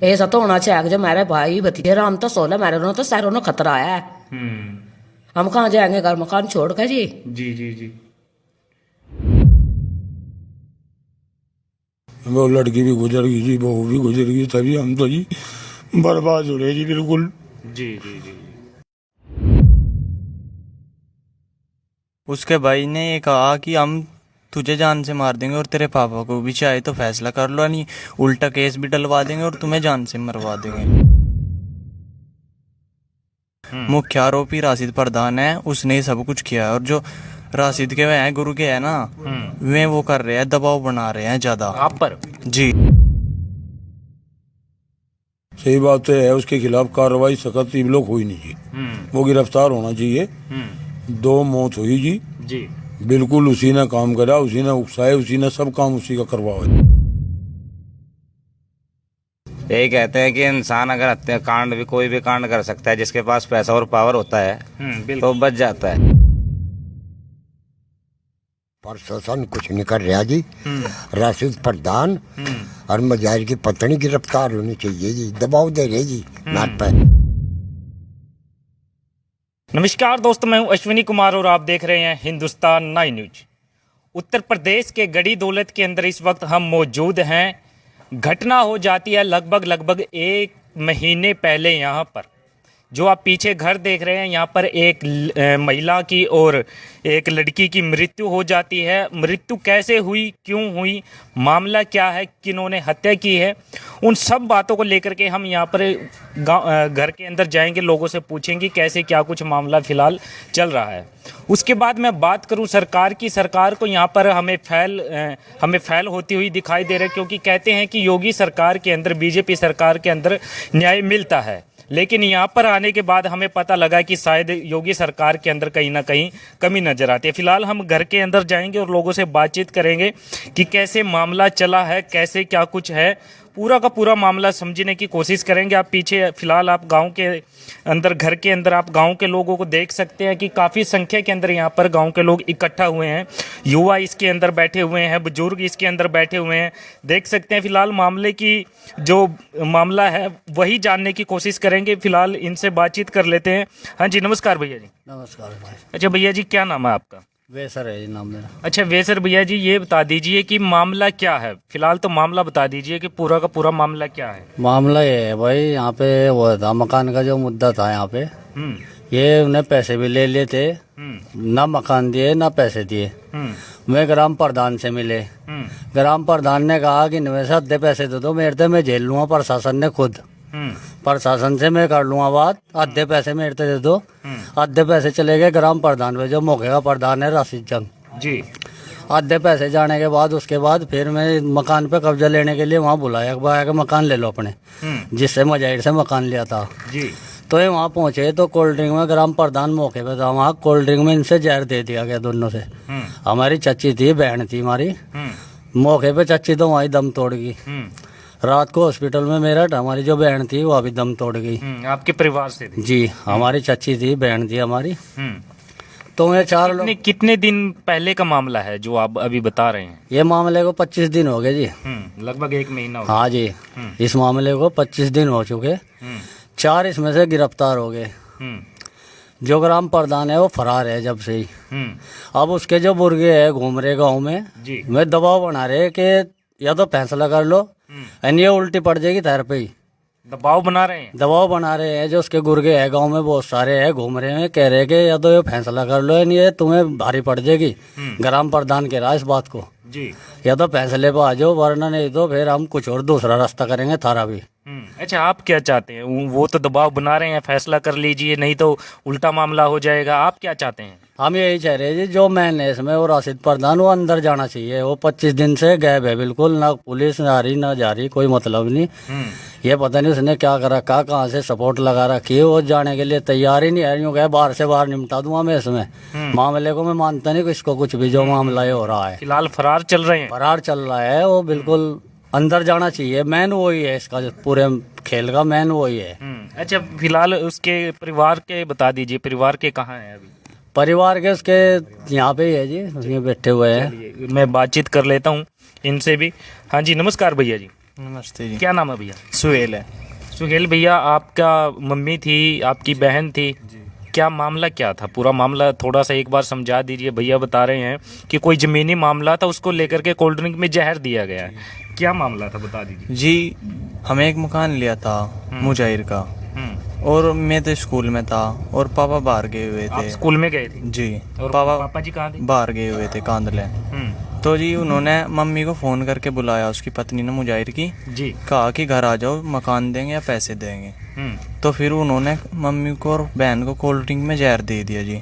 ऐसा तो होना चाहिए कि जो मेरे भाई भतीजे हम तो 16 मेरे तो शहरों में खतरा है। हम कहाँ जाएंगे घर मकान छोड़ कर जी। जी जी जी। वो लड़की भी गुजर गई जी, बहू भी गुजर गई, तभी हम तो जी बर्बाद हो रहे जी बिल्कुल। जी जी जी। उसके भाई ने ये कहा कि हम तुझे जान से मार देंगे और तेरे पापा को भी, चाहे तो फैसला कर लो, नहीं उल्टा केस भी डलवा देंगे और तुम्हें जान से मरवा देंगे। मुख्य आरोपी राशिद प्रधान है, उसने ही सब कुछ किया है। और जो राशिद के वे हैं, गुरु के हैं ना, वे वो कर रहे हैं, दबाव बना रहे हैं ज्यादा आप पर। जी। सही बात तो है, उसके खिलाफ कार्रवाई सख्त लोग हुई नहीं जी। वो गिरफ्तार होना चाहिए। 2 मौत हुई जी। जी। बिल्कुल उसी ने काम करा, उसी ने उकसाए, उसी ने सब काम उसी का करवाया। यही कहते हैं कि इंसान अगर हत्याकांड भी कोई भी कांड कर सकता है, जिसके पास पैसा और पावर होता है तो बच जाता है। प्रशासन कुछ नहीं कर रहा जी। राशिद प्रधान और मजाहिर की पत्नी गिरफ्तार होनी चाहिए जी, दबाव दे रहे जी नाट पर। नमस्कार दोस्तों, मैं हूं अश्विनी कुमार और आप देख रहे हैं हिंदुस्तान 9 न्यूज। उत्तर प्रदेश के गढ़ी दौलत के अंदर इस वक्त हम मौजूद हैं। घटना हो जाती है लगभग 1 महीने पहले। यहाँ पर जो आप पीछे घर देख रहे हैं, यहाँ पर एक महिला की और एक लड़की की मृत्यु हो जाती है। मृत्यु कैसे हुई, क्यों हुई, मामला क्या है, किन्होंने हत्या की है, उन सब बातों को लेकर के हम यहाँ पर घर के अंदर जाएंगे, लोगों से पूछेंगे कैसे क्या कुछ मामला फिलहाल चल रहा है। उसके बाद मैं बात करूं सरकार की। सरकार को यहाँ पर हमें फैल होती हुई दिखाई दे रहा है, क्योंकि कहते हैं कि योगी सरकार के अंदर, बीजेपी सरकार के अंदर न्याय मिलता है। लेकिन यहाँ पर आने के बाद हमें पता लगा कि शायद योगी सरकार के अंदर कहीं ना कहीं कमी नजर आती है। फिलहाल हम घर के अंदर जाएंगे और लोगों से बातचीत करेंगे कि कैसे मामला चला है, कैसे क्या कुछ है, पूरा का पूरा मामला समझने की कोशिश करेंगे। आप पीछे फिलहाल आप गांव के अंदर, घर के अंदर आप गांव के लोगों को देख सकते हैं कि काफ़ी संख्या के अंदर यहाँ पर गांव के लोग इकट्ठा हुए हैं। युवा इसके अंदर बैठे हुए हैं, बुजुर्ग इसके अंदर बैठे हुए हैं, देख सकते हैं। फिलहाल मामले की जो मामला है वही जानने की कोशिश करेंगे। फिलहाल इनसे बातचीत कर लेते हैं। हाँ जी, नमस्कार भैया जी। नमस्कार भाई। अच्छा भैया जी, क्या नाम है आपका? वैसर है जी नाम मेरा। अच्छा वैसर भैया जी, ये बता दीजिए कि मामला क्या है। फिलहाल तो मामला बता दीजिए कि पूरा का पूरा मामला क्या है। मामला ये है भाई, यहाँ पे वो था मकान का जो मुद्दा था यहाँ पे, ये उन्हें पैसे भी ले लिए थे, ना मकान दिए ना पैसे दिए। मैं ग्राम प्रधान से मिले। ग्राम प्रधान ने कहा कि निवेश आधे पैसे दे दो, मेरे मैं झेल लूंगा। प्रशासन ने खुद प्रशासन से मैं कर लूंगा बात, आधे पैसे मेरे दे दो। आधे पैसे चले गए ग्राम प्रधान पे, जो मौके का प्रधान है राशिद जंग जी। आधे पैसे जाने के बाद उसके बाद फिर मैं मकान पे कब्जा लेने के लिए वहाँ बुलाया कि मकान ले लो अपने, जिससे मजाहिर से मकान लिया था जी। तो ये वहाँ पहुँचे तो कोल्ड ड्रिंक में ग्राम प्रधान मौके पे था, वहाँ कोल्ड ड्रिंक में इनसे जहर दे दिया गया दोनों से। हमारी चच्ची थी, बहन थी हमारी, मौके पे चच्ची तो वहीं दम तोड़ गई। रात को हॉस्पिटल में मेरठ हमारी जो बहन थी वो अभी दम तोड़ गई। आपके परिवार से थी? जी, हमारी चच्ची थी, बहन थी हमारी। तो ये 4 लोग। कितने दिन पहले का मामला है जो आप अभी बता रहे हैं? ये मामले को 25 दिन हो गए जी। लगभग 1 महीना हो गया। हाँ जी, इस मामले को 25 दिन हो चुके। 4 इसमें से गिरफ्तार हो गए। जो ग्राम प्रधान है वो फरार है जब से ही। अब उसके जो बुर्गे है घूम रहे गाँव में, वे दबाव बना रहे कि या तो फैसला कर लो, ये उल्टी पड़ जाएगी तैर पे ही। दबाव बना रहे हैं? दबाव बना रहे हैं। जो उसके गुर्गे है गांव में बहुत सारे हैं, घूम रहे हैं, कह रहे हैं कि या तो ये फैसला कर लो, ये तुम्हें भारी पड़ जाएगी। ग्राम प्रधान कह रहा है इस बात को जी, या तो फैसले पे आ जाओ, वरना नहीं तो फिर हम कुछ और दूसरा रास्ता करेंगे थारा भी। अच्छा, आप क्या चाहते हैं? वो तो दबाव बना रहे हैं, फैसला कर लीजिए नहीं तो उल्टा मामला हो जाएगा। आप क्या चाहते हैं? हम यही चाह रहे हैं जी, जो मैन है इसमें वो राशिद प्रधान, वो अंदर जाना चाहिए। वो 25 दिन से गायब है बिल्कुल, ना पुलिस आ रही ना जा रही, कोई मतलब नहीं। ये पता नहीं उसने क्या कर रखा, कहाँ से सपोर्ट लगा रखी है, वो जाने के लिए तैयार ही नहीं है। यूँ कहे बाहर से बाहर निपटा दूंगा मैं इसमें मामले को। मैं मानता नहीं किसको कुछ भी, जो मामला ये हो रहा है। फिलहाल फरार चल रहे हैं? फरार चल रहा है वो, बिल्कुल अंदर जाना चाहिए। मैन वही है इसका, पूरे खेल का मैन वही है। अच्छा, फिलहाल उसके परिवार के बता दीजिए, परिवार के कहाँ हैं अभी? परिवार के उसके यहाँ पे ही है जी, बैठे हुए हैं। मैं बातचीत कर लेता हूँ इनसे भी। हाँ जी, नमस्कार भैया जी। नमस्ते जी। क्या नाम है भैया? सुहेल है। सुहेल भैया, आपका मम्मी थी, आपकी बहन थी, क्या मामला क्या था? पूरा मामला थोड़ा सा एक बार समझा दीजिए। भैया बता रहे हैं कि कोई ज़मीनी मामला था, उसको लेकर के कोल्ड ड्रिंक में जहर दिया गया है। क्या मामला था, बता दीजिए। जी, हमें एक मकान लिया था मुजाहिर का, और मैं तो स्कूल में था और पापा बाहर गए हुए आप थे। स्कूल में गए थे? जी, और पापा पापा जी कहाँ थे? बाहर गए हुए थे कांदले। तो जी उन्होंने मम्मी को फ़ोन करके बुलाया, उसकी पत्नी ने मुजाहिर की, जी। कहा कि घर आ जाओ, मकान देंगे या पैसे देंगे। तो फिर उन्होंने मम्मी को और बहन को कोल्ड ड्रिंक में जहर दे दिया जी।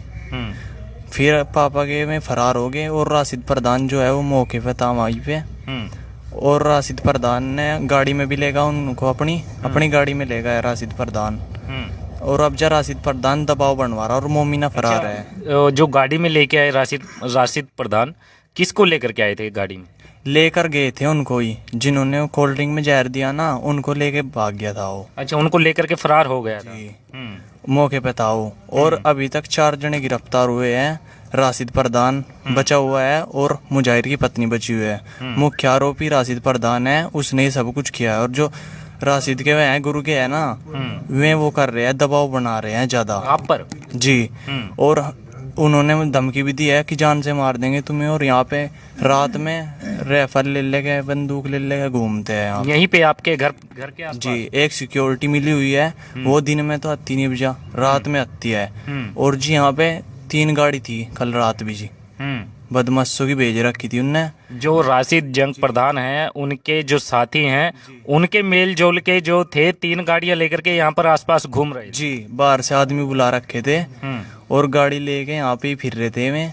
फिर पापा के में फरार हो गए, और राशिद प्रधान जो है वो मौके पे था वहीं पे। और राशिद प्रधान ने गाड़ी में भी लेगा उनको, अपनी गाड़ी में ले गया राशिद प्रधान। और अब जा राशिद प्रधान दबाव बनवा रहा और मोमिना फरार है। जो गाड़ी में लेके आए राशिद प्रधान, किसको लेकर के आए थे गाड़ी में? लेकर गए थे उनको ही, जिन्होंने कोल्ड ड्रिंक में जहर दिया ना, उनको लेके भाग गया था वो। अच्छा, उनको लेकर के फरार हो गया था। मौके पे था वो। और अभी तक 4 जने गिरफ्तार हुए हैं। राशिद प्रधान बचा हुआ है और मुजाहिर की पत्नी बची हुई है। मुख्य आरोपी राशिद प्रधान है, उसने ही सब कुछ किया है। और जो राशिद के हैं, गुरु के है ना, वे वो कर रहे हैं, दबाव बना रहे हैं ज्यादा आप पर। जी। और उन्होंने धमकी भी दी है कि जान से मार देंगे तुम्हें। और यहाँ पे रात में राइफल ले लेके, बंदूक ले लेके घूमते हैं यहाँ। यहीं पे आपके घर के आसपास? जी, एक सिक्योरिटी मिली हुई है, वो दिन में तो आती नहीं बजा, रात में आती है। और जी यहाँ पे 3 गाड़ी थी कल रात भी जी, बदमाशों की भेज रखी थी उनने। जो राशिद जंग प्रधान हैं, उनके जो साथी हैं, उनके मेल जोल के जो थे, 3 गाड़ियां लेकर के यहाँ पर आसपास घूम रहे थे। जी, बाहर से आदमी बुला रखे थे और गाड़ी लेके यहाँ पे ही फिर रहे थे वे।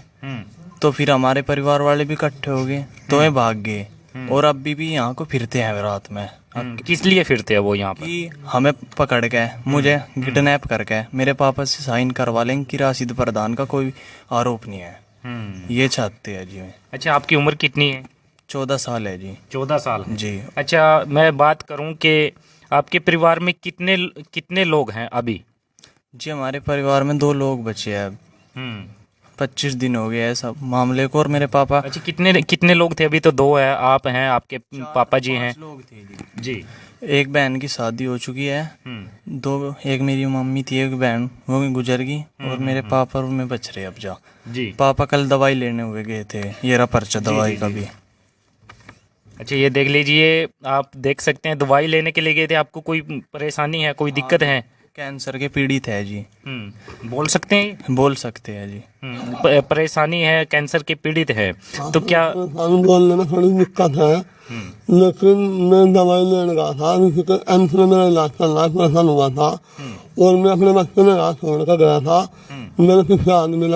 तो फिर हमारे परिवार वाले भी इकट्ठे हो गए, तो वे भाग गए। और अभी भी यहाँ को फिरते हैं रात में। किस लिए फिरते हैं वो यहाँ पर? कि हमें पकड़ के, मुझे किडनैप करके मेरे पापा से साइन करवा लेंगे कि राशिद प्रधान का कोई आरोप नहीं है, ये चाहते हैं जी। अच्छा, आपकी उम्र कितनी है? 14 साल है जी। 14 साल जी। अच्छा, मैं बात करूं कि आपके परिवार में कितने लोग हैं अभी? जी, हमारे परिवार में 2 लोग बचे हैं अब। 25 दिन हो गए हैं सब मामले को। और मेरे पापा। अच्छा, कितने लोग थे? अभी तो 2 है, आप हैं, आपके पापा जी हैं। 5 लोग थे जी। जी। एक बहन की शादी हो चुकी है, 2, एक मेरी मम्मी थी, एक बहन वो भी गुजर गई। और मेरे पापा और मैं बच रहे अब जा जी। पापा कल दवाई लेने हुए गए थे, ये रहा पर्चा दवाई का भी। अच्छा, ये देख लीजिए, आप देख सकते हैं, दवाई लेने के लिए गए थे। आपको कोई परेशानी है, कोई दिक्कत है? कैंसर के पीड़ित है जी। बोल सकते हैं? बोल सकते हैं जी। परेशानी है, कैंसर के पीड़ित है, तो क्या? बोलने में थोड़ी दिक्कत है, लेकिन मैं दवाई लेने गया था, एम्स में मेरा इलाज चल रहा है, परेशान हुआ था। और मैं अपने बच्चे में इलाज छोड़ कर गया था, मेरे पीछे आदमी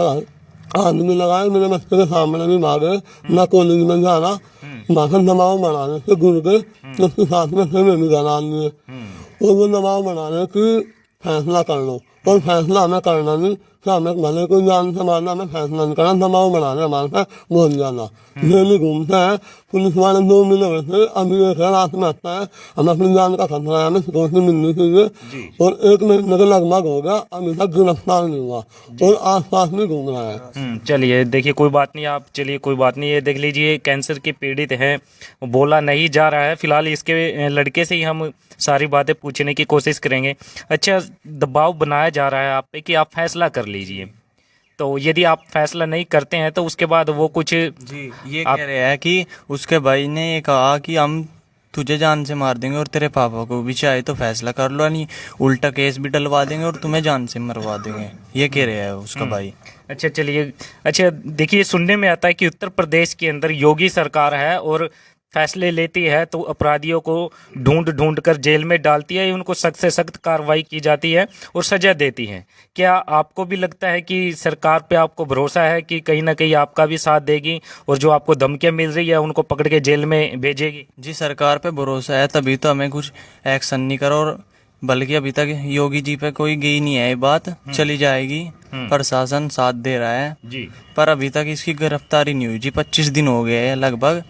लगाए, मेरे बच्चे के सामने भी मारे। मैं कॉलेज में जाना, भाषण दबाव बनाने से गुर गए, उसके साथ में फिर मैं भी गला लिए। और वो दबाव बनाने की फैसला कर लो, और फैसला हमें करना नहीं कि हमें भले कोई जान से मारना, हमें फैसला नहीं करना, दबाव बनाने हमारे पे बहुत ज्यादा। डेली घूमते हैं, पुलिस वाले 2 मिले हुए थे, अभी एक रात में आता है, हमें अपनी जान का खतरा है, हमें सिक्योरिटी मिलनी चाहिए। और 1 महीने के लगभग हो गया, अभी तक गिरफ्तार नहीं हुआ और आसपास में घूम रहा है। चलिए, देखिए, कोई बात नहीं, आप चलिए, कोई बात नहीं। ये देख लीजिए, कैंसर के पीड़ित हैं, बोला नहीं जा रहा है। फिलहाल इसके लड़के से ही हम सारी बातें पूछने की कोशिश करेंगे। अच्छा, दबाव बनाया जा रहा है आप पे कि आप फैसला कर लीजिए, तो यदि आप फैसला नहीं करते हैं तो उसके बाद वो कुछ जी, ये कह रहे हैं कि उसके भाई ने ये कहा कि हम तुझे जान से मार देंगे और तेरे पापा को भी, चाहे तो फैसला कर लो, नहीं उल्टा केस भी डलवा देंगे और तुम्हें जान से मरवा देंगे, ये कह रहे हैं उसका भाई। अच्छा, चलिए। अच्छा, देखिए, सुनने में आता है कि उत्तर प्रदेश के अंदर योगी सरकार है और फैसले लेती है तो अपराधियों को ढूंढ कर जेल में डालती है, उनको सख्त से सख्त कार्रवाई की जाती है और सजा देती है। क्या आपको भी लगता है कि सरकार पे आपको भरोसा है कि कहीं ना कहीं आपका भी साथ देगी और जो आपको धमकियां मिल रही है उनको पकड़ के जेल में भेजेगी? जी, सरकार पे भरोसा है, तभी तो हमें कुछ एक्शन नहीं करो। और बल्कि अभी तक योगी जी पे कोई गई नहीं है, ये बात चली जाएगी, प्रशासन साथ दे रहा है जी। पर अभी तक इसकी गिरफ्तारी नहीं हुई जी। 25 दिन हो गए हैं लगभग।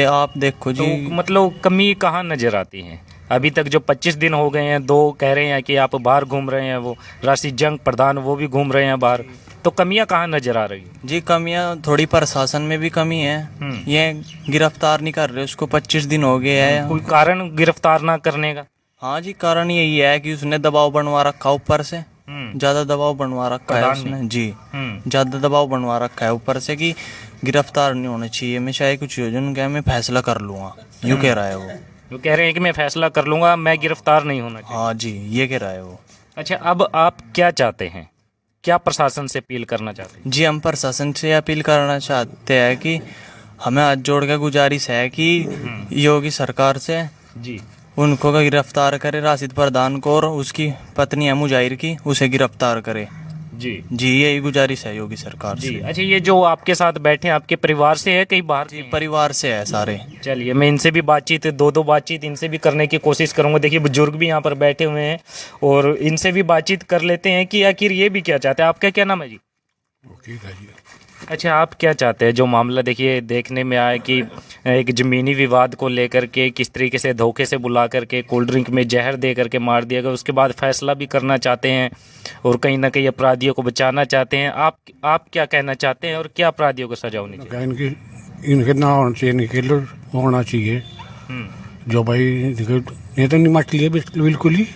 आप देखो जी। तो मतलब कमी कहाँ नजर आती है? अभी तक जो 25 दिन हो गए हैं, 2 कह रहे हैं कि आप बाहर घूम रहे हैं, वो राशि जंग प्रधान वो भी घूम रहे हैं बाहर, तो कमियां कहाँ नजर आ रही हैं? जी कमियां थोड़ी प्रशासन में भी कमी है। ये गिरफ्तार नहीं कर रहे उसको, 25 दिन हो गए हैं। कोई कारण गिरफ्तार ना करने का? हाँ जी, कारण यही है कि उसने दबाव बनवा रखा ऊपर से, ज्यादा दबाव बनवा रखा है उसने जी, ज्यादा दबाव बनवा रखा है ऊपर से कि गिरफ्तार नहीं होना चाहिए, मैं चाहे कुछ हो जाए मैं फैसला कर लूंगा, यूँ कह रहा है वो कह रहे हैं कि मैं फैसला कर लूंगा, मैं गिरफ्तार नहीं होना चाहिए। हाँ जी, ये कह रहा है वो। अच्छा, अब आप क्या चाहते हैं, क्या प्रशासन से अपील करना चाहते हैं? जी हम प्रशासन से अपील करना चाहते हैं कि हमें हाथ जोड़ के गुजारिश है कि योगी सरकार से जी उनको का गिरफ्तार करे, राशिद प्रधान को और उसकी पत्नी है मुजाहिर की, उसे गिरफ्तार करे जी जी, यही गुजारिश है योगी सरकार जी। से। अच्छा, ये जो आपके साथ बैठे हैं आपके परिवार से है, कहीं बाहर जी परिवार से है सारे। चलिए, मैं इनसे भी बातचीत, दो बातचीत इनसे भी करने की कोशिश करूंगा। देखिए, बुजुर्ग भी यहाँ पर बैठे हुए हैं और इनसे भी बातचीत कर लेते हैं कि आखिर ये भी क्या चाहते हैं। आपका क्या नाम है जी? अच्छा, आप क्या चाहते हैं? जो मामला देखिए देखने में आया कि एक ज़मीनी विवाद को लेकर के किस तरीके से धोखे से बुला करके कोल्ड ड्रिंक में जहर दे करके मार दिया गया, उसके बाद फैसला भी करना चाहते हैं और कहीं ना कहीं अपराधियों को बचाना चाहते हैं। आप क्या कहना चाहते हैं और क्या अपराधियों को सजा होनी चाहिए? इनके ना होना चाहिए, इनके होना चाहिए जो भाई ये तो नहीं मट लिए बिल्कुल ही,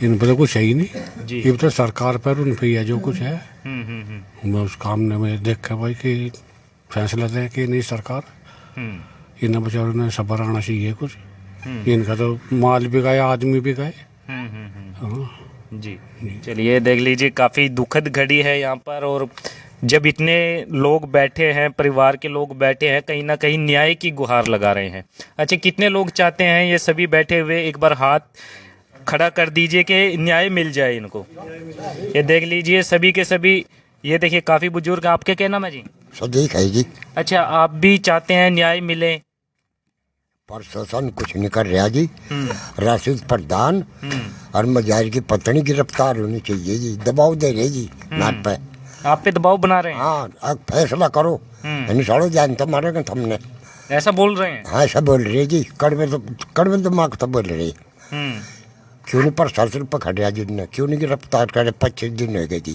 इन पर तो कुछ है ही नहीं, ये तो सरकार पर उन पर ही है जो कुछ है। मैं उस काम ने में देखा भाई कि फैसला दे कि नहीं सरकार, इन बेचारों ने सबर आना चाहिए कुछ, इनका तो माल भी गए, आदमी भी गए। जी चलिए, देख लीजिए, काफ़ी दुखद घड़ी है यहाँ पर, और जब इतने लोग बैठे हैं, परिवार के लोग बैठे हैं, कहीं ना कहीं न्याय की गुहार लगा रहे हैं। अच्छा, कितने लोग चाहते हैं ये सभी बैठे हुए, एक बार हाथ खड़ा कर दीजिए कि न्याय मिल जाए इनको। ये देख लीजिए, सभी के सभी, ये देखिए काफ़ी बुजुर्ग। आपके क्या नाम है जी? सदीक है जी। अच्छा, आप भी चाहते हैं न्याय मिले? प्रशासन कुछ नहीं कर रहा जी। राशिद प्रधान और मुजाहिर की पत्नी गिरफ्तार होनी चाहिए जी, दबाव दे रहे जी नाट पे। आप पे दबाव बना रहे हैं? हाँ, अब फैसला करो, साड़ो जान तो मारेगा तुमने, ऐसा बोल रहे हैं? हाँ ऐसा बोल रहे जी, कड़वे दिमाग तो बोल रहे। क्यों नहीं प्रशासन पकड़ा जिनने, क्यों नहीं गिरफ्तार करे? 25 दिन हो गए जी।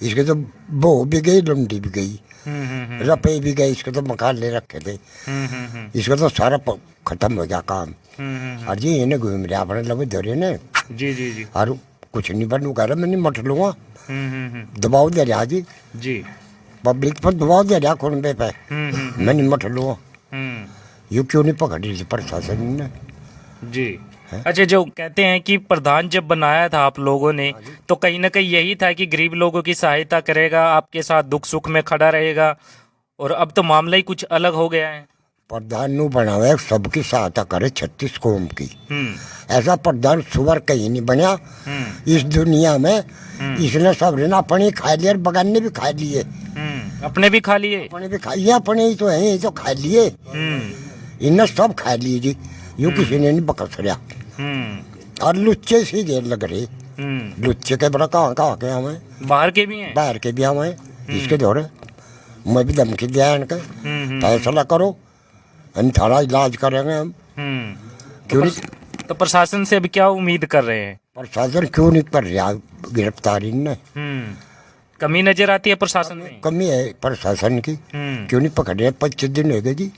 इसके तो बो भी गई, लंडी भी गई, रपे भी गए, इसके तो मकान ले रखे थे, इसका तो सारा खत्म हो गया काम। और जी इन्हें घूम रहे अपने लगे धरे ने जी जी जी, और कुछ नहीं बनू कह रहा, मैं नहीं मट लूंगा, दबाव दे रहा जी, पब्लिक पर दबाव दे रहा कुनबे पे, मैं नहीं मट लूंगा। यू क्यों नहीं पकड़ रही प्रशासन ने जी? अच्छा, जो कहते हैं कि प्रधान जब बनाया था आप लोगों ने, तो कहीं ना कहीं यही था कि गरीब लोगों की सहायता करेगा, आपके साथ दुख सुख में खड़ा रहेगा, और अब तो मामला ही कुछ अलग हो गया है। प्रधान नु बनावे सबकी सहायता करे 36 कौम की, ऐसा प्रधान सुवर कहीं नहीं बना इस दुनिया में। इसने सब ने अपने खा लिया, बगान ने भी खा लिए, अपने भी खा लिए, अपने भी खा लिया, अपने ही तो है, ये तो खा लिए, इन्हें सब खा लिए जी, यूँ किसी ने नहीं बकस रहा। और लुच्चे से घेर लग रहे, लुच्चे के बड़ा कहाँ के हमें, बाहर के भी हैं, बाहर के भी हमें, इसके दौरे मैं भी धमकी दिया इनके, फैसला करो, हम थारा इलाज करेंगे हम। क्यों नहीं? तो प्रशासन से अभी क्या उम्मीद कर रहे हैं? प्रशासन क्यों नहीं कर रहा गिरफ्तारी ने? कमी नजर आती है प्रशासन में? कमी है प्रशासन की, क्यों नहीं पकड़ रहे? 25 दिन हो गए जी,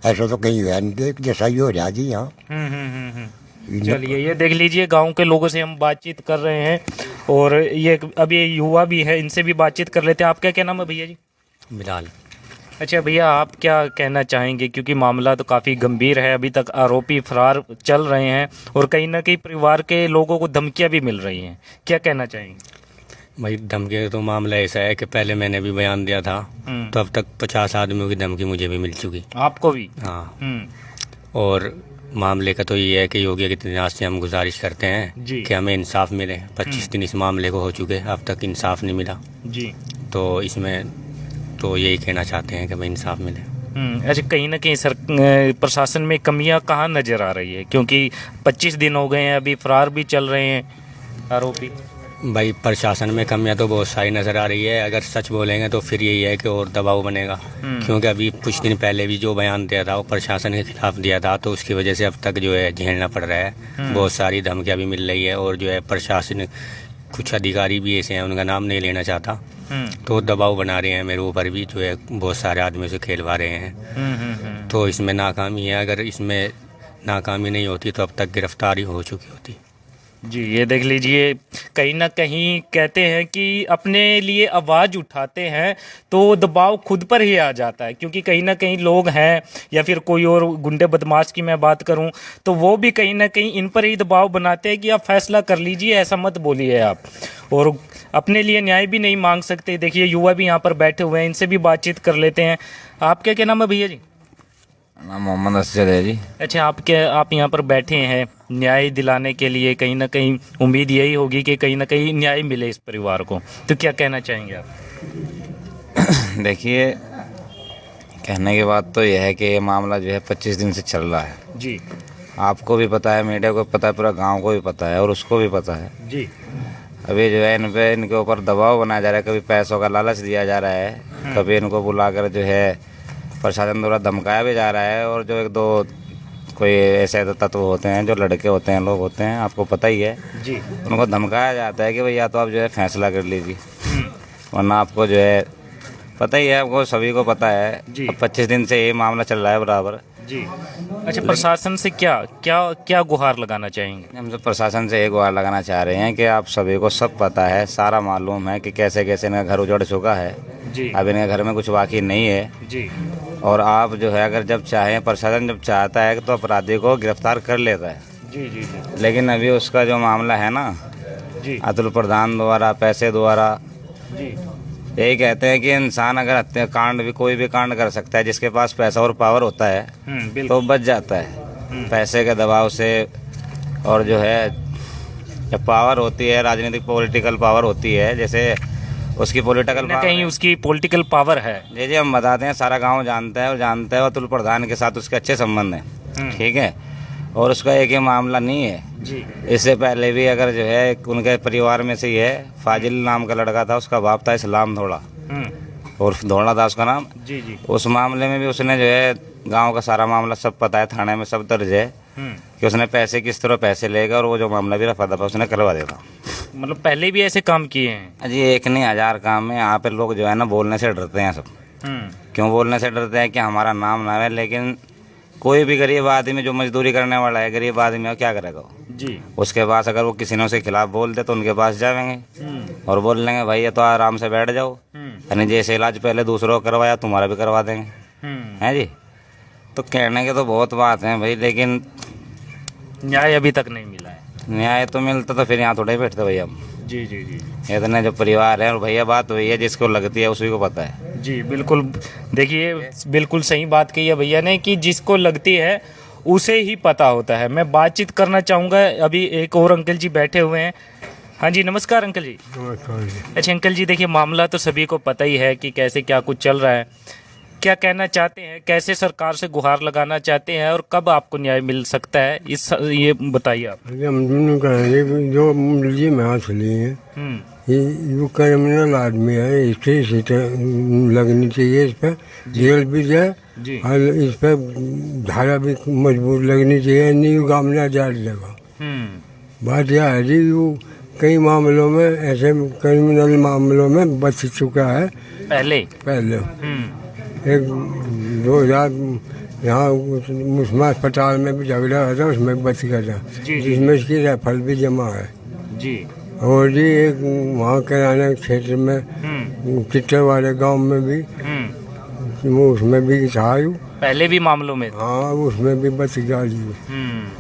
ऐसा तो कहीं हुआ नहीं, देख जैसा ही हो रहा जी यहाँ। चलिए, ये देख लीजिए, गांव के लोगों से हम बातचीत कर रहे हैं, और ये अब ये युवा भी है, इनसे भी बातचीत कर लेते हैं। आपका क्या नाम है भैया जी? बिलाल। अच्छा भैया, आप क्या कहना चाहेंगे, क्योंकि मामला तो काफ़ी गंभीर है, अभी तक आरोपी फरार चल रहे हैं और कहीं ना कहीं परिवार के लोगों को धमकियां भी मिल रही हैं, क्या कहना चाहेंगे? भाई धमकी का तो मामला ऐसा है कि पहले मैंने भी बयान दिया था, तो अब तक 50 आदमियों की धमकी मुझे भी मिल चुकी। आपको भी? हाँ। और मामले का तो ये है कि योगी आदित्यनाथ से हम गुजारिश करते हैं कि हमें इंसाफ मिले। 25 दिन इस मामले को हो चुके, अब तक इंसाफ नहीं मिला जी, तो इसमें तो यही कहना चाहते हैं कि हमें इंसाफ मिले। अच्छा, कहीं ना कहीं प्रशासन में कमियां कहाँ नज़र आ रही है, क्योंकि 25 दिन हो गए हैं, अभी फरार भी चल रहे हैं आरोपी? भाई प्रशासन में कमियां तो बहुत सारी नज़र आ रही है। अगर सच बोलेंगे तो फिर यही है कि और दबाव बनेगा, क्योंकि अभी कुछ दिन पहले भी जो बयान दिया था वो प्रशासन के खिलाफ दिया था, तो उसकी वजह से अब तक जो है झेलना पड़ रहा है। बहुत सारी धमकियां भी मिल रही है और जो है प्रशासन कुछ अधिकारी भी ऐसे हैं, उनका नाम नहीं लेना चाहता, तो दबाव बना रहे हैं मेरे ऊपर भी, जो है बहुत सारे आदमियों से खेलवा रहे हैं। तो इसमें नाकामी है। अगर इसमें नाकामी नहीं होती तो अब तक गिरफ्तारी हो चुकी होती। जी, ये देख लीजिए, कहीं ना कहीं कहते हैं कि अपने लिए आवाज़ उठाते हैं तो दबाव खुद पर ही आ जाता है, क्योंकि कहीं ना कहीं लोग हैं या फिर कोई और गुंडे बदमाश की मैं बात करूं तो वो भी कहीं ना कहीं इन पर ही दबाव बनाते हैं कि आप फैसला कर लीजिए, ऐसा मत बोलिए आप, और अपने लिए न्याय भी नहीं मांग सकते। देखिए युवा भी यहाँ पर बैठे हुए हैं, इनसे भी बातचीत कर लेते हैं। आपका क्या नाम है भैया जी? नाम मोहम्मद असजद है जी। अच्छा, आप यहाँ पर बैठे हैं न्याय दिलाने के लिए, कहीं ना कहीं उम्मीद यही होगी कि कहीं ना कहीं न्याय मिले इस परिवार को, तो क्या कहना चाहेंगे आप? देखिए, कहने की बात तो यह है कि ये मामला जो है 25 दिन से चल रहा है जी। आपको भी पता है, मीडिया को पता है, पूरा गांव को भी पता है और उसको भी पता है जी। अभी जो है इनके ऊपर दबाव बनाया जा रहा है, कभी पैसों का लालच दिया जा रहा है, कभी इनको बुलाकर जो है प्रशासन द्वारा धमकाया भी जा रहा है, और जो एक दो कोई ऐसे तत्व होते हैं, जो लड़के होते हैं, लोग होते हैं, आपको पता ही है जी। उनको धमकाया जाता है कि भाई या तो आप जो है फैसला कर लीजिए, वरना आपको जो है पता ही है, आपको सभी को पता है। जी। 25 दिन से ये मामला चल रहा है बराबर जी। अच्छा, प्रशासन से क्या गुहार लगाना चाहेंगे? हम तो प्रशासन से एक गुहार लगाना चाह रहे हैं कि आप सभी को सब पता है, सारा मालूम है कि कैसे कैसे इनका घर उजड़ चुका है जी। अब इनके घर में कुछ बाकी नहीं है जी। और आप जो है अगर जब चाहें, प्रशासन जब चाहता है तो अपराधी को गिरफ्तार कर लेता है जी। जी। जी। लेकिन अभी उसका जो मामला है ना, जी। अतुल प्रधान द्वारा पैसे द्वारा, जी। यही कहते हैं कि इंसान अगर हत्या कांड भी कोई भी कांड कर सकता है, जिसके पास पैसा और पावर होता है बिल्कुल। तो बच जाता है पैसे के दबाव से। और जो है जब पावर होती है, राजनीतिक पॉलिटिकल पावर होती है, जैसे उसकी पॉलिटिकल कहीं कहीं उसकी पॉलिटिकल पावर है। जी जी, हम बताते हैं, सारा गांव जानता है और जानता है अतुल प्रधान के साथ उसके अच्छे संबंध हैं, ठीक है, और उसका एक ही मामला नहीं है जी। इससे पहले भी अगर जो है उनके परिवार में से ही है, फाजिल नाम का लड़का था, उसका बाप था इस्लाम धोड़ा और धोड़ा था उसका नाम। जी। जी। उस मामले में भी उसने जो है गांव का सारा मामला सब पता है, थाने में सब दर्ज है कि उसने पैसे किस तरह पैसे लेगा और वो जो मामला भी रफा दफा उसने करवा देगा। मतलब पहले भी ऐसे काम किए हैं? जी, एक नहीं 1000 काम है। यहाँ पे लोग जो है ना बोलने से डरते हैं सब। क्यों बोलने से डरते हैं? कि हमारा नाम ना है, लेकिन कोई भी गरीब आदमी जो मजदूरी करने वाला है, गरीब आदमी है, क्या करेगा जी। उसके पास अगर वो किसी ने उसके खिलाफ बोल दे तो उनके पास जाएंगे और बोल लेंगे भाई ये तो आराम से बैठ जाओ, यानी जैसे इलाज पहले दूसरों को करवाया तुम्हारा भी करवा देंगे, हैं जी। तो कहने के तो बहुत बात है भाई, लेकिन न्याय अभी तक नहीं मिला है। न्याय तो मिलता तो फिर यहाँ थोड़े ही बैठते भैया हम। जी। जी। जी। इतने जो परिवार है, और भैया बात वही है, जिसको लगती है उसी को पता है। जी बिल्कुल, देखिए बिल्कुल सही बात कही है भैया ने कि जिसको लगती है उसे ही पता होता है। मैं बातचीत करना चाहूँगा, अभी एक और अंकल जी बैठे हुए हैं। हाँ जी, नमस्कार अंकल जी। अच्छा अंकल जी, देखिए मामला तो सभी को पता ही है कि कैसे क्या कुछ चल रहा है, क्या कहना चाहते हैं, कैसे सरकार से गुहार लगाना चाहते हैं और कब आपको न्याय मिल सकता है, ये बताइए आप। हम दोनों कहेंगे कि जो मुझे महस लिए हैं, ये जो क्रिमिनल आदमी है, इससे लगनी चाहिए, इस पर जेल भी जाए और इस पर धारा भी मजबूत लगनी चाहिए, नहीं काम ना जारी लगा। बात यह है जी, वो कई मामलों में ऐसे क्रिमिनल मामलों में बच चुका है पहले। एक 2000 यहाँ मुस्मा अस्पताल में भी झगड़ा हुआ था, उसमें बच गया था, जिसमें इसकी राइफल भी जमा है जी। और जी एक वहाँ किराना क्षेत्र में चिट्टर वाले गांव में भी वो उसमें भी था, पहले भी मामलों में। हाँ, उसमें भी बच गया जी।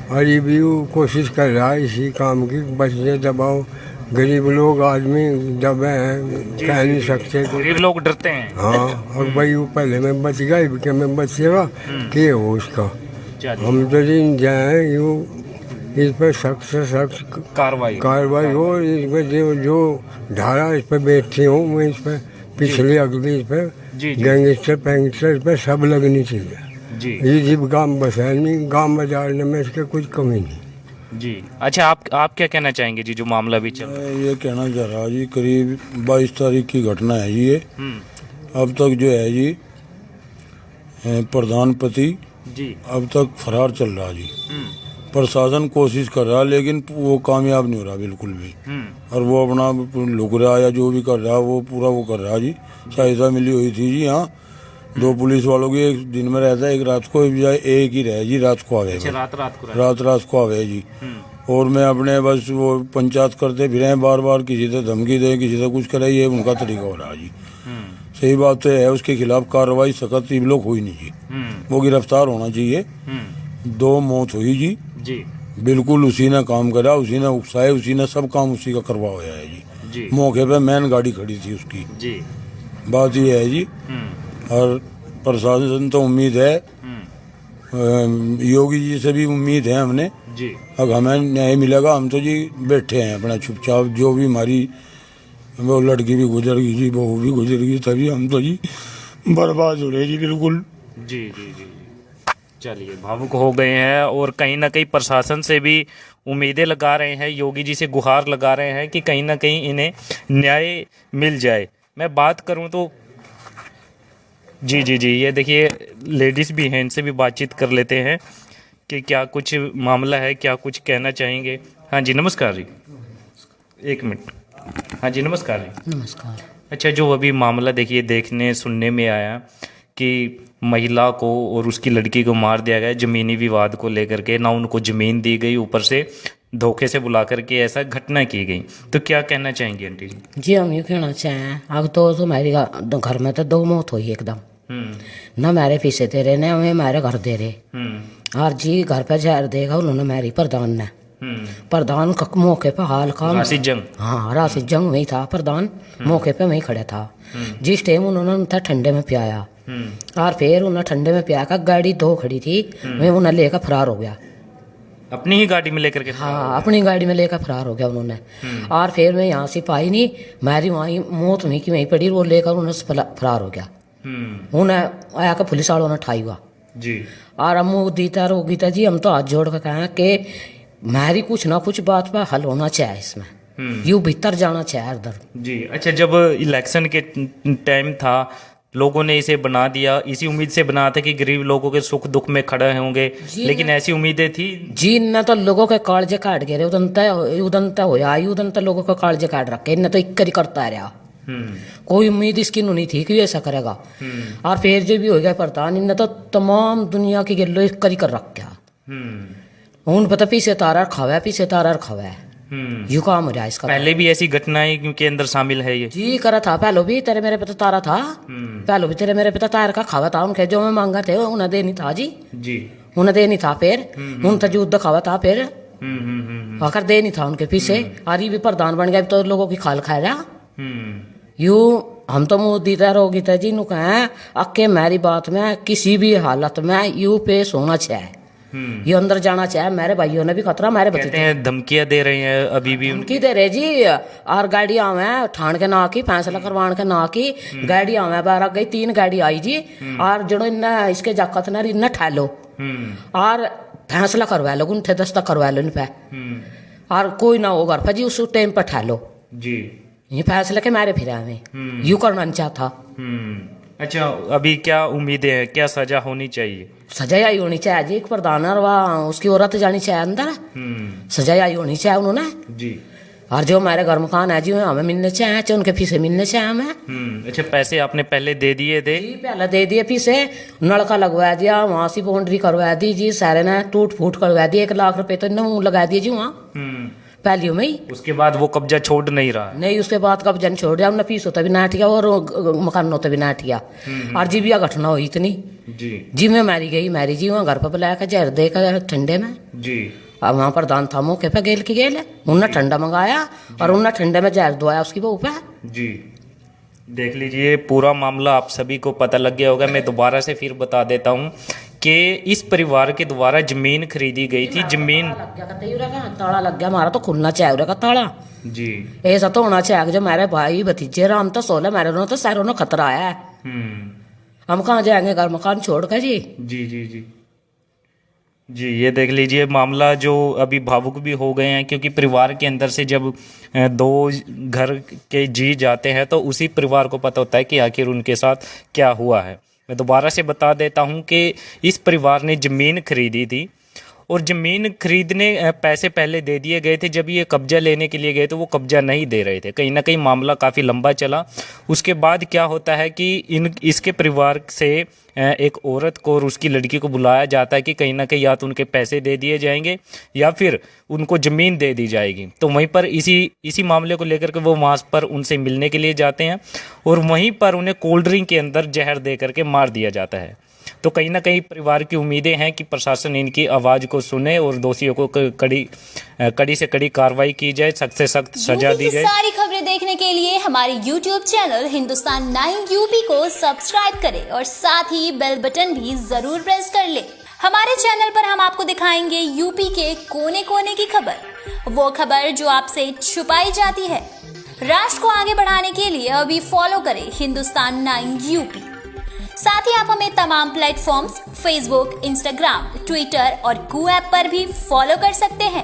और ये भी वो कोशिश कर रहा है इसी काम की, बचने दबाव, गरीब लोग आदमी दबे हैं, कह नहीं सकते, गरीब लोग डरते हैं। हाँ, और भाई वो पहले में बच गया, कि मैं बचेगा के हो उसका। हम तो जी जाए इस पर सख्त से सख्त कार्रवाई हो, इस पर जो धारा इस पर बैठती हूँ मैं, इस पर पिछले अगली, इस पर गैंगस्टर पैंगस्टर, इस पर सब लगनी चाहिए। ये जीव गांव बसा नहीं, गांव बाजार में इसके कुछ कमी नहीं जी। अच्छा, आप क्या कहना चाहेंगे जी, जो मामला भी चल रहा मैं ये कहना चाह रहा जी, करीब 22 तारीख की घटना है जी ये। अब तक जो है जी प्रधानपति जी अब तक फरार चल रहा जी। प्रशासन कोशिश कर रहा लेकिन वो कामयाब नहीं हो रहा बिल्कुल भी। और वो अपना लुक रहा या जो भी कर रहा वो पूरा वो कर रहा जी। सहायता मिली हुई थी जी। हाँ, 2 पुलिस वालों की, एक दिन में रहता है, एक रात को, एक ही रहे जी, रात को आवे। रात को आवे जी। और मैं अपने बस वो पंचायत करते फिरे बार बार, किसी से धमकी दे, किसी से कुछ करे, ये उनका तरीका हो रहा जी। सही बात तो है, उसके खिलाफ कार्रवाई सख्त लोग हुई नहीं जी। वो गिरफ्तार होना चाहिए। 2 मौत हुई जी। जी बिल्कुल उसी ने काम करा, उसी ने उकसाए, उसी ने सब काम उसी का करवाया है जी। मौके पे मैन गाड़ी खड़ी थी उसकी जी। बात ये है जी। और प्रशासन तो उम्मीद है, योगी जी से भी उम्मीद है हमने जी। अब हमें न्याय मिलेगा। हम तो जी बैठे हैं अपना चुपचाप, जो भी हमारी वो लड़की भी गुजर गई जी, बहू भी गुजर गई, तभी हम तो जी बर्बाद हो रहे जी बिल्कुल। जी जी जी। चलिए, भावुक हो गए हैं और कहीं ना कहीं प्रशासन से भी उम्मीदें लगा रहे हैं, योगी जी से गुहार लगा रहे हैं कि कहीं ना कहीं इन्हें न्याय मिल जाए। मैं बात करूं तो जी जी जी, ये देखिए लेडीज़ भी हैं, इनसे भी बातचीत कर लेते हैं कि क्या कुछ मामला है, क्या कुछ कहना चाहेंगे। हाँ जी, नमस्कार जी, 1 मिनट। हाँ जी, नमस्कार जी। नमस्कार। अच्छा, जो अभी मामला देखिए देखने सुनने में आया कि महिला को और उसकी लड़की को मार दिया गया ज़मीनी विवाद को लेकर के, ना उनको ज़मीन दी गई, ऊपर से धोखे से बुला करके ऐसा घटना की गई, तो क्या कहना चाहेंगे आंटी जी? जी हम ये कहना चाहें, अब तो हमारी घर में तो 2 मौत हुई एकदम। ना मेरे पीछे दे रहे, ना मेरे घर दे रहे। और जी घर पे जहर देगा उन्होंने मेरी प्रधान ने। प्रधान का मौके पे हाल काम राशिद जंग। हाँ, राशिद जंग वही था प्रधान, मौके पे वही खड़ा था। जिस टाइम उन्होंने था ठंडे में पियाया, और फिर उन्हें ठंडे में पिया कर गाड़ी 2 खड़ी थी, मैं उन्हें लेकर फरार हो गया। अपनी ही गाड़ी में लेकर के? हाँ, अपनी गाड़ी में लेकर फरार हो गया उन्होंने। और फिर मैं यहाँ से पाई नहीं, मेरी वहीं मौत वहीं की वहीं पड़ी, वो लेकर उन्हें फरार हो गया। उन्हें आया कर पुलिस वालों ने ठाई हुआ जी। और हम गीता रो गीता जी, हम तो हाथ जोड़ कर कहें कि मेरी कुछ ना कुछ बात पर हल होना चाहिए, इसमें यूँ भीतर जाना चाहिए इधर जी। अच्छा, जब इलेक्शन के टाइम था, लोगों ने इसे बना दिया, इसी उम्मीद से बना था कि गरीब लोगों के सुख दुख में खड़े होंगे, लेकिन ऐसी उम्मीदें थी जी। इनने तो लोगों के कालजे काट गए, उदंता होया, उदंता लोगों के कालजे काट रखे, इन्हें तो एक करी करता रहा। कोई उम्मीद इसकी नहीं थी कि ऐसा करेगा। और फिर जो भी हो गया प्रधान, इन्हें तो तमाम दुनिया की गलो एक करी कर रखा। उन पता पीछे तारा खावा, पीछे तारा खावा, यू काम हो रहा इसका। पहले भी ऐसी घटनाएं क्योंकि अंदर शामिल है ये जी करा था, पहले भी तेरे मेरे पे तो तारा था, पहले भी तेरे मेरे पे तो तार का खावा था। उनके जो मैं मांगा थे उन्हें दे नहीं था जी, उन्हें दे नहीं था। फिर उन तो युद्ध खावा था, फिर आकर दे नहीं था उनके पीछे। और ये भी प्रधान बन गया तो लोगों की खाल खा रहा। यू हम तो मोदी तैयार गीता जी नु कहें अक्के मेरी बात में किसी भी हालत में यू पेश होना चाहिए, ये अंदर जाना चाहिए। मेरे भाइयों ने भी खतरा, मेरे कहते हैं धमकियां दे रहे हैं अभी भी उनकी दे रहे जी। और गाड़ी आवे ठाण के ना की, फैसला करवाण के ना की गाड़ी आवे 12 गई, 3 गाड़ी आई जी। और जड़ो इन्हें इसके जाकत न इन्हें ठहलो और फैसला करवा लो, उनठे दस्ता करवा लो इन पे। और कोई ना हो घर पर जी उस टाइम पर ठहलो जी, ये फैसला के मारे फिर हमें यू करना नहीं चाहता। अच्छा, अभी क्या उम्मीदें हैं, क्या सजा होनी चाहिए? सजा आई होनी चाहिए जी, एक प्रधान और उसकी औरत जानी चाहिए अंदर, सजा आई होनी चाहिए उन्होंने जी। और जो हमारे घर मकान है जी हमें मिलने चाहिए, उनके फीसे मिलने चाहिए हमें। अच्छा, पैसे आपने पहले दे दिए थे? जी पहले दे दिए फीसे, नलका लगवा दिया, वहाँ से बाउंड्री करवा दी जी, सारे ने टूट फूट करवा दिए, 1 लाख रुपए तो इन्हें लगा दिए जी वहाँ पहली में ही। उसके बाद वो कब्जा छोड़ नहीं रहा? नहीं, उसके बाद कब्जा नहीं छोड़ दिया उन्हें, फीस होता भी ना ठिया और मकान होता भी ना ठिया। और जी भी घटना हुई इतनी जी मैं मारी गई, मारी जी वहाँ घर पर बुलाया कर जहर दे कर ठंडे में जी। अब वहाँ प्रधान था मौके पे गेल की गेल, उन्हें ठंडा मंगाया और उन्हें ठंडे में जहर दवाया उसकी बहू पे जी। देख लीजिए, पूरा मामला आप सभी को पता लग गया होगा। मैं दोबारा से फिर बता देता हूँ कि इस परिवार के द्वारा जमीन खरीदी गई थी। जमीन ताला लग गया, हमारा तो खुलना चाहिए का ताला जी। ऐसा तो होना चाहिए जो मेरे भाई भतीजे राम तो 16 मेरे तो सारों खतरा है। हम कहाँ जाएंगे घर मकान छोड़ कर जी। जी जी जी। जी, ये देख लीजिए मामला जो अभी भावुक भी हो गए हैं, क्योंकि परिवार के अंदर से जब दो घर के जी जाते हैं तो उसी परिवार को पता होता है कि आखिर उनके साथ क्या हुआ है। मैं दोबारा से बता देता हूँ कि इस परिवार ने ज़मीन खरीदी थी और ज़मीन खरीदने पैसे पहले दे दिए गए थे। जब ये कब्जा लेने के लिए गए तो वो कब्जा नहीं दे रहे थे। कहीं ना कहीं मामला काफ़ी लंबा चला। उसके बाद क्या होता है कि इसके परिवार से एक औरत को और उसकी लड़की को बुलाया जाता है कि कहीं ना कहीं या तो उनके पैसे दे दिए जाएंगे या फिर उनको ज़मीन दे दी जाएगी। तो वहीं पर इसी मामले को लेकर के वो वहाँ पर उनसे मिलने के लिए जाते हैं और वहीं पर उन्हें कोल्ड ड्रिंक के अंदर जहर दे करके मार दिया जाता है। तो कहीं ना कहीं परिवार की उम्मीदें हैं कि प्रशासन इनकी आवाज़ को सुने और दोषियों को कड़ी से कड़ी कार्रवाई की जाए, सख्त से सख्त सजा दी जाए। सारी खबरें देखने के लिए हमारे YouTube चैनल हिंदुस्तान 9 यूपी को सब्सक्राइब करें और साथ ही बेल बटन भी जरूर प्रेस कर ले। हमारे चैनल पर हम आपको दिखाएंगे यूपी के कोने कोने की खबर, वो खबर जो आपसे छुपाई जाती है। राष्ट्र को आगे बढ़ाने के लिए अभी फॉलो करें हिंदुस्तान 9 यूपी। साथ ही आप हमें तमाम प्लेटफॉर्म्स फेसबुक, इंस्टाग्राम, ट्विटर और कू ऐप पर भी फॉलो कर सकते हैं।